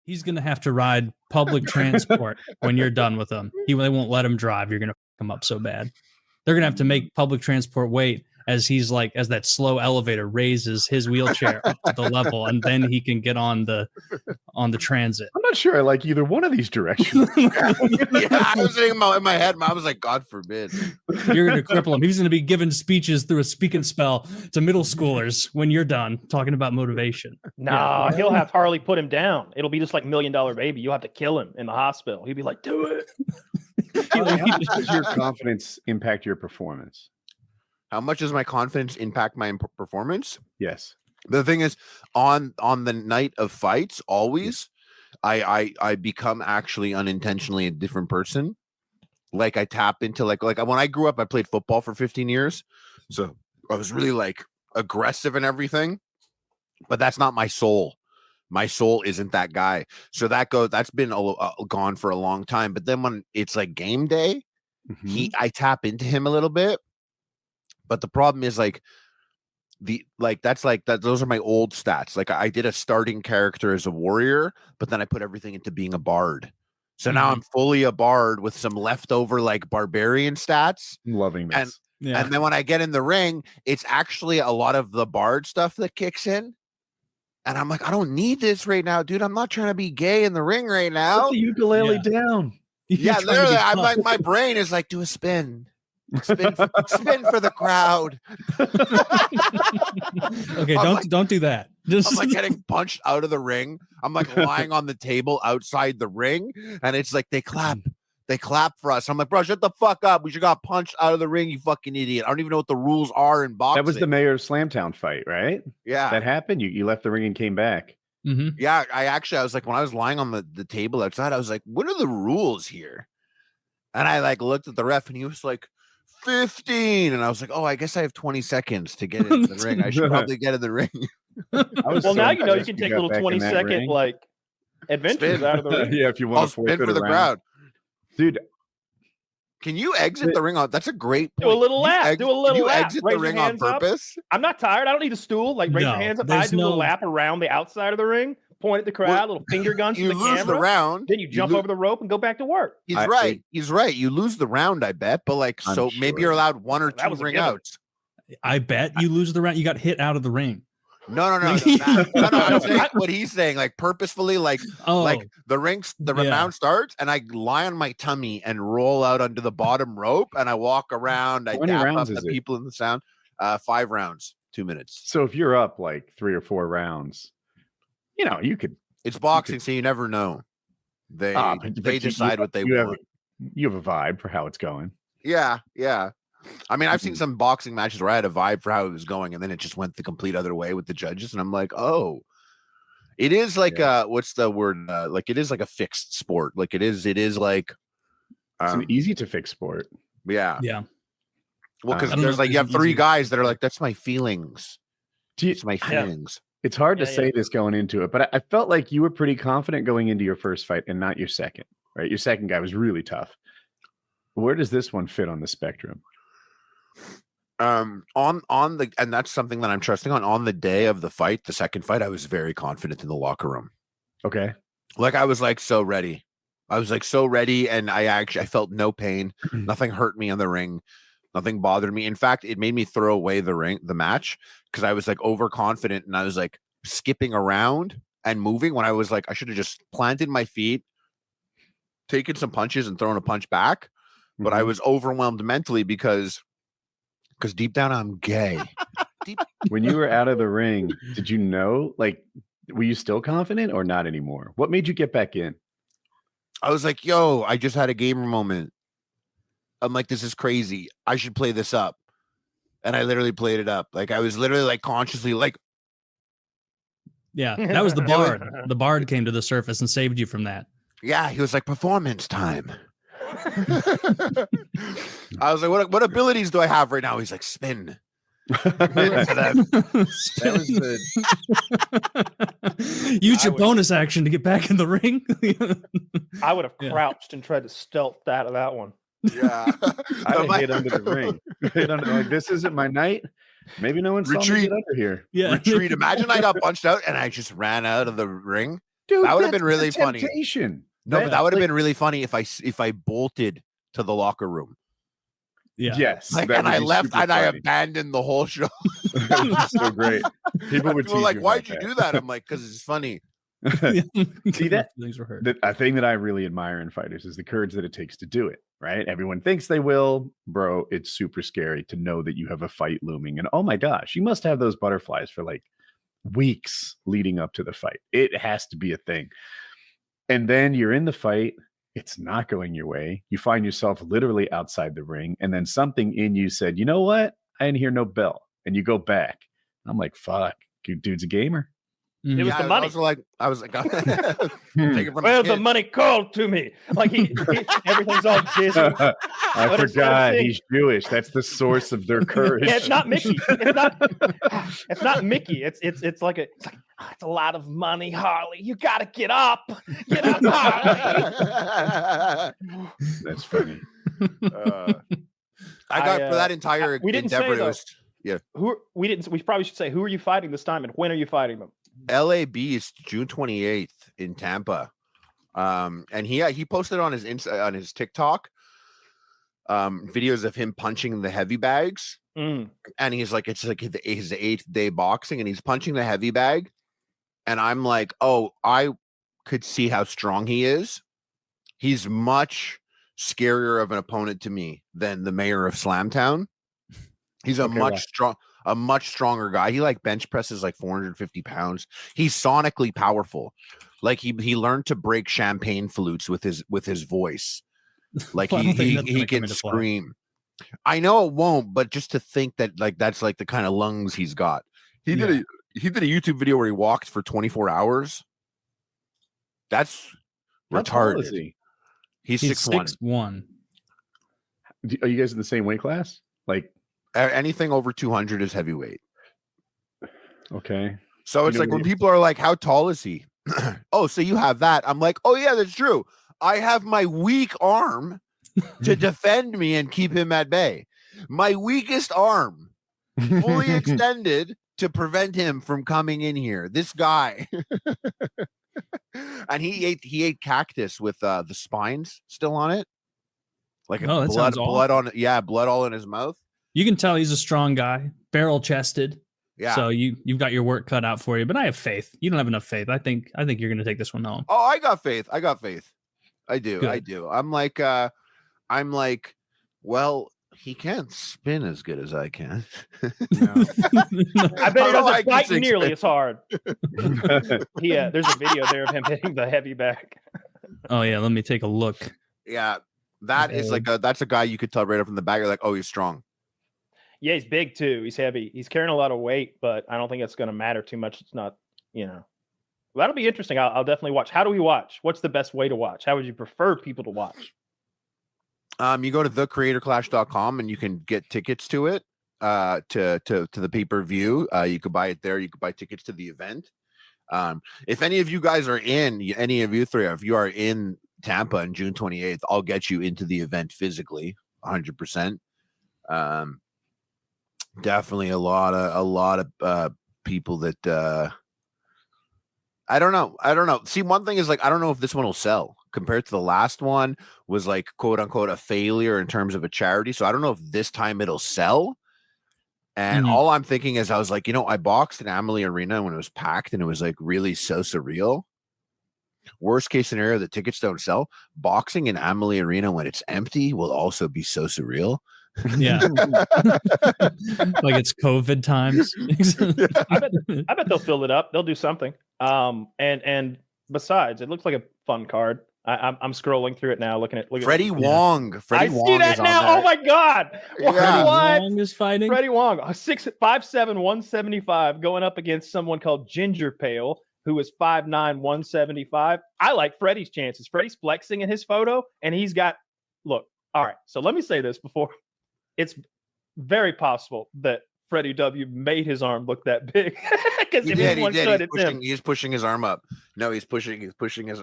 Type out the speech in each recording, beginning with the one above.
He's going to have to ride public transport when you're done with him. They won't let him drive. You're going to fuck him up so bad. They're going to have to make public transport wait as that slow elevator raises his wheelchair up to the level, and then he can get on the transit. I'm not sure I like either one of these directions. I was thinking in my head, I was like, God forbid. You're going to cripple him. He's going to be giving speeches through a speaking spell to middle schoolers when you're done talking about motivation. Nah, he'll have Harley put him down. It'll be just like $1 Million Baby. You'll have to kill him in the hospital. He'll be like, do it. How does your confidence impact your performance? How much does my confidence impact my performance? Yes. The thing is, on the night of fights, always, I become actually unintentionally a different person. Like I tap into like when I grew up, I played football for 15 years, so I was really like aggressive and everything. But that's not my soul. My soul isn't that guy. So that's been gone for a long time. But then when it's like game day, I tap into him a little bit. But the problem is those are my old stats. Like I did a starting character as a warrior, but then I put everything into being a bard. So now I'm fully a bard with some leftover like barbarian stats. I'm loving this. And then when I get in the ring, it's actually a lot of the bard stuff that kicks in. And I'm like, I don't need this right now, dude. I'm not trying to be gay in the ring right now. Put the ukulele down. Yeah, literally. I'm like, my brain is like, do a spin. Spin for the crowd. Okay, don't do that. I'm like getting punched out of the ring. I'm like lying on the table outside the ring, and it's like they clap for us. I'm like, bro, shut the fuck up. We just got punched out of the ring, you fucking idiot. I don't even know what the rules are in boxing. That was the Mayor of Slamtown fight, right? Yeah, that happened. You left the ring and came back. Yeah, I was like, when I was lying on the table outside, I was like, what are the rules here? And I like looked at the ref, and he was like, 15, and I was like, oh, I guess I have 20 seconds to get into the ring. I should probably get in the ring. Well, now you know you can take little 20-second like adventures out of the ring. Yeah, if you want to spin for the crowd, dude. Can you exit the ring on? That's a great point. Do a little lap. Do a little lap. Exit the ring on purpose. I'm not tired. I don't need a stool. Like raise your hands up. I do a little lap around the outside of the ring. Point at the crowd, little finger guns to the camera. You lose the round. Then you jump over the rope and go back to work. He's right. He's right. You lose the round, I bet. But like, maybe you're allowed 1 or 2 ring outs. I bet you lose the round. You got hit out of the ring. No. I'm saying what he's saying, like purposefully, like the round starts, and I lie on my tummy and roll out under the bottom rope, and I walk around. I dap up the people in the sound. 5 rounds, 2 minutes. So if you're up like 3 or 4 rounds. You know, you could. It's boxing, so you never know. They decide what they want. You have a vibe for how it's going. Yeah. I mean, I've seen some boxing matches where I had a vibe for how it was going, and then it just went the complete other way with the judges, and I'm like, oh, it is like what's the word? Like it is like a fixed sport. Like it is like it's an easy to fix sport. Yeah. Well, because there's like you have 3 guys that are like, that's my feelings. It's my feelings. It's hard to say this going into it, but I felt like you were pretty confident going into your first fight and not your second, right? Your second guy was really tough. Where does this one fit on the spectrum? And that's something that I'm trusting on the day of the fight, the second fight, I was very confident in the locker room. Okay. Like I was like so ready. And I felt no pain. Nothing hurt me in the ring. Nothing bothered me. In fact, it made me throw away the match because I was like overconfident and I was like skipping around and moving when I was like, I should have just planted my feet, taken some punches and thrown a punch back. But I was overwhelmed mentally because deep down I'm gay. When you were out of the ring, did you know, like, were you still confident or not anymore? What made you get back in? I was like, yo, I just had a gamer moment. I'm like, this is crazy. I should play this up. And I literally played it up. Like I was literally like consciously like. Yeah, that was the bard. The bard came to the surface and saved you from that. Yeah, he was like, performance time. I was like, what abilities do I have right now? He's like, spin. That was good. Use your bonus action to get back in the ring. I would have crouched and tried to stealth out of that one. Yeah, I hid under the ring. Like, this isn't my night. Maybe no one saw me get under here. Yeah, retreat. Imagine I got punched out and I just ran out of the ring. Dude, That would have that's been really the funny. temptation. No, but that would have like- been really funny if I bolted to the locker room. Yeah. Yes. Like, that and would I be left super and I funny. abandoned the whole show. That would be so great. People would People were tease like, you "Why'd about you that." do that?" I'm like, "Because it's funny." See that? Things were hurt. A thing that I really admire in fighters is the courage that it takes to do it, right? Everyone thinks they will. Bro, it's super scary to know that you have a fight looming. And oh my gosh, you must have those butterflies for like weeks leading up to the fight. It has to be a thing. And then you're in the fight. It's not going your way. You find yourself literally outside the ring. And then something in you said, you know what? I didn't hear no bell. And you go back. I'm like, fuck, dude's a gamer. It was the I money. was like, take it from Well, the the kid. money called to me. Like everything's all dizzy. I But it's forgot thing. he's Jewish. That's the source of their courage. Yeah, it's not Mickey. It's not Mickey. It's like it's a lot of money, Harley. You gotta get up. Get up, Harley. That's funny. I got for that entire we didn't endeavor. say, It was we probably should say, who are you fighting this time and when are you fighting them? LA Beast, June 28th in Tampa. And he posted on his TikTok videos of him punching the heavy bags. And he's like, it's like his 8th day boxing, and he's punching the heavy bag. And I'm like, oh, I could see how strong he is. He's much scarier of an opponent to me than the mayor of Slamtown. He's a much stronger guy. He like bench presses like 450 pounds. He's sonically powerful. Like he learned to break champagne flutes with his voice. Like he can scream. I know it won't, but just to think that like that's like the kind of lungs he's got. He did a YouTube video where he walked for 24 hours. That's retarded. Is he? He's 6'1". Are you guys in the same weight class? Like anything over 200 is heavyweight. Okay. So it's like when people are like, how tall is he? Oh, so you have that. I'm like, oh yeah, that's true. I have my weak arm to defend me and keep him at bay. My weakest arm fully extended to prevent him from coming in here. This guy. And he ate cactus with the spines still on it. Like blood on it. Yeah, blood all in his mouth. You can tell he's a strong guy, barrel chested. Yeah. So you've got your work cut out for you, but I have faith. You don't have enough faith. I think you're going to take this one home. Oh, I got faith. I do. Good. I do. I'm like, well, he can't spin as good as I can. I bet he doesn't fight nearly as hard. Yeah, there's a video there of him hitting the heavy bag. Oh yeah, let me take a look. Yeah, that is like that's a guy you could tell right up from the back. You're like, oh, he's strong. Yeah, he's big too. He's heavy. He's carrying a lot of weight, but I don't think it's going to matter too much. It's not, Well, that'll be interesting. I'll definitely watch. How do we watch? What's the best way to watch? How would you prefer people to watch? You go to thecreatorclash.com and you can get tickets to it, to the pay-per-view. You could buy it there. You could buy tickets to the event. If any of you guys are any of you three, if you are in Tampa on June 28th, I'll get you into the event physically, 100%. Definitely a lot of people that I don't know. See, one thing is like, I don't know if this one will sell compared to the last one was like quote unquote a failure in terms of a charity. So I don't know if this time it'll sell. And all I'm thinking is I was like, I boxed in Amalie Arena when it was packed and it was like really so surreal. Worst case scenario, the tickets don't sell. Boxing in Amalie Arena when it's empty will also be so surreal. Yeah. Like it's COVID times. I bet they'll fill it up. They'll do something. And besides, it looks like a fun card. I'm scrolling through it now, looking at Freddy Wong. Yeah. Freddie I Wong see that now. Oh my god! Yeah. Freddy Wong is fighting. Freddy Wong, 6'5", 175, going up against someone called Ginger Pale, who is 5'9", 175. I like Freddy's chances. Freddy's flexing in his photo, and he's got. Look, all right. So let me say this before. It's very possible that Freddy W made his arm look that big because if anyone could, it's him. He's pushing his arm up. No, he's pushing his.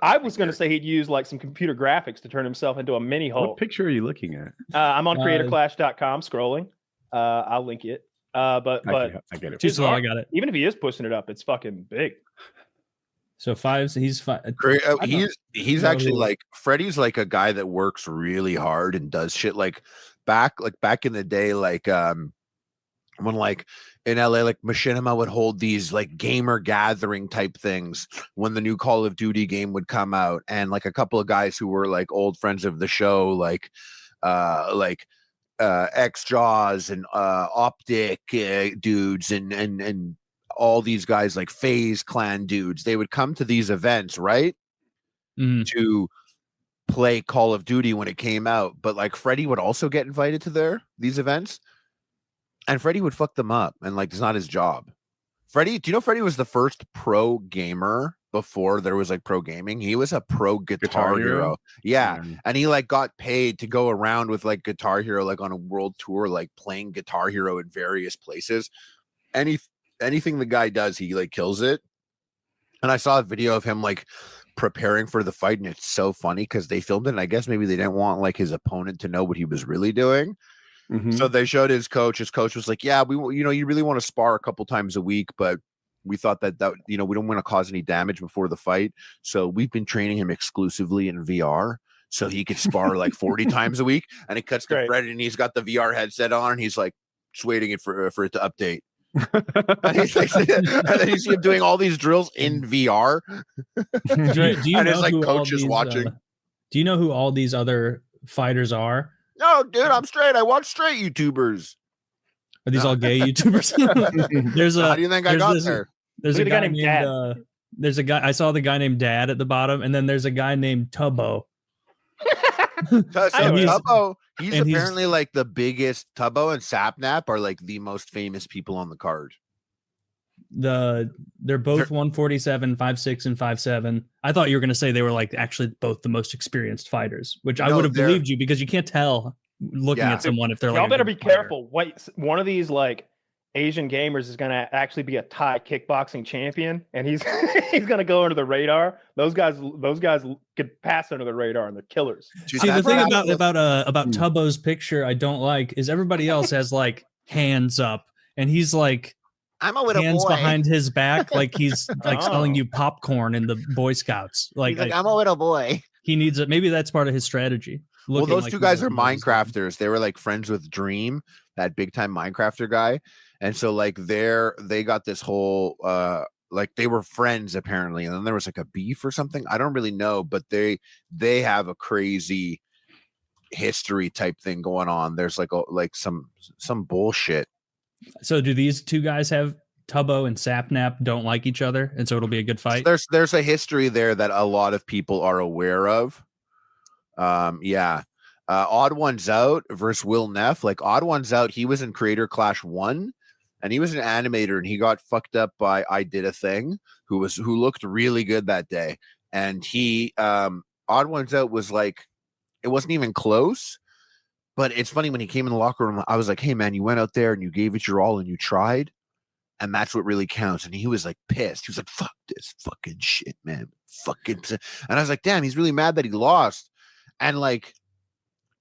I was going to say he'd use like some computer graphics to turn himself into a mini Hulk. What picture are you looking at? I'm on creatorclash.com scrolling. I'll link it. But I get it. I got it. Even if he is pushing it up, it's fucking big. So he's five. He's actually like Freddy's like a guy that works really hard and does shit like back in the day, like when like in LA, like Machinima would hold these like gamer gathering type things when the new Call of Duty game would come out, and like a couple of guys who were like old friends of the show, like X Jaws and Optic dudes and all these guys like FaZe Clan dudes, they would come to these events, right? To play Call of Duty when it came out. But like Freddy would also get invited to these events, and Freddy would fuck them up, and like it's not his job. Freddy, do you know Freddy was the first pro gamer before there was like pro gaming? He was a pro Guitar Hero. Yeah. And he like got paid to go around with like Guitar Hero, like on a world tour, like playing Guitar Hero in various places. Anything the guy does, he like kills it. And I saw a video of him like preparing for the fight, and it's so funny because they filmed it, and I guess maybe they didn't want like his opponent to know what he was really doing. So they showed his coach. His coach was like, yeah, you really want to spar a couple times a week, but we thought that we don't want to cause any damage before the fight, so we've been training him exclusively in VR so he could spar like 40 times a week. And it cuts to Fred, and he's got the VR headset on, and he's like just waiting for it to update. And he's like, and then you see him doing all these drills in VR. Do you and know his like who coach is these, watching. Do you know who all these other fighters are? No, dude, I'm straight. I watch straight YouTubers. Are these all gay YouTubers? How do you think I got there? There's a guy named Dad. There's a guy. I saw the guy named Dad at the bottom, and then there's a guy named Tubbo. Tubbo, he's apparently like the biggest. Tubbo and Sapnap are like the most famous people on the card. They're both 147, 5'6", and 5'7". I thought you were going to say they were like actually both the most experienced fighters, which I would have believed you because you can't tell looking at someone if they're like. Y'all better be careful. Wait, one of these like Asian gamers is going to actually be a Thai kickboxing champion, and he's he's going to go under the radar. Those guys could pass under the radar, and they're killers. See, the thing about Tubbo's picture I don't like is everybody else has like hands up, and he's like. I'm a little hands boy. behind his back, like he's like selling you popcorn in the Boy Scouts. Like I'm a little boy. He needs it. Maybe that's part of his strategy. Well, those two guys are Minecrafters. They were like friends with Dream, that big time Minecrafter guy, and so like they got this whole like they were friends apparently, and then there was like a beef or something. I don't really know, but they have a crazy history type thing going on. There's like some bullshit. So do these two guys have Tubbo and Sapnap don't like each other, and so it'll be a good fight? There's a history there that a lot of people are aware of. Odd Ones Out versus Will Neff. Like Odd Ones Out, he was in Creator Clash 1, and he was an animator, and he got fucked up by I Did a Thing, who looked really good that day. And he Odd Ones Out was like, it wasn't even close. But it's funny, when he came in the locker room, I was like, hey, man, you went out there and you gave it your all and you tried. And that's what really counts. And he was like pissed. He was like, fuck this fucking shit, man. And I was like, damn, he's really mad that he lost. And like,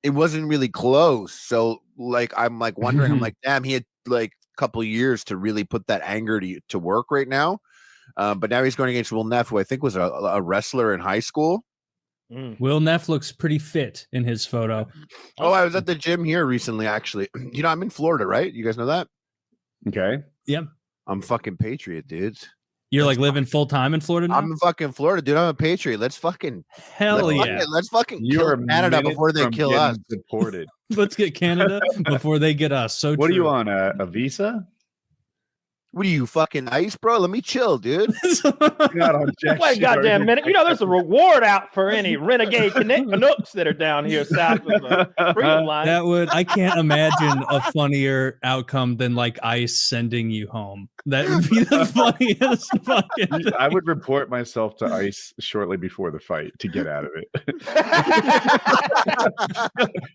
it wasn't really close. So like, I'm like wondering, I'm like, damn, he had like a couple years to really put that anger to work right now. But now he's going against Will Neff, who I think was a wrestler in high school. Will Neff looks pretty fit in his photo. Oh, I was at the gym here recently, actually. You know, I'm in Florida, right? You guys know that? Okay. Yep. I'm fucking Patriot, dudes. You're like living full time in Florida now? I'm in fucking Florida, dude. I'm a Patriot. Let's fucking let's fucking kill Canada before they kill us. Deported. Let's get Canada before they get us. So what are you on, a visa? What are you, fucking ICE, bro? Let me chill, dude. Not on jack Wait a shit, goddamn minute. You know, there's a reward out for any renegade Canucks that are down here south of the freedom line. I can't imagine a funnier outcome than like ICE sending you home. That would be the funniest fucking. I would report myself to ICE shortly before the fight to get out of it.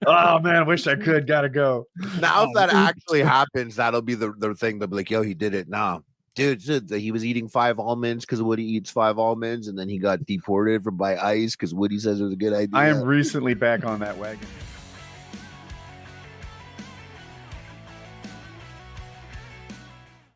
Oh man, wish I could. Gotta go. Now, if that actually happens, that'll be the thing. They'll be like, yo, he did it. Nah, dude, he was eating 5 almonds because Woody eats 5 almonds, and then he got deported by ICE because Woody says it was a good idea. I am recently back on that wagon.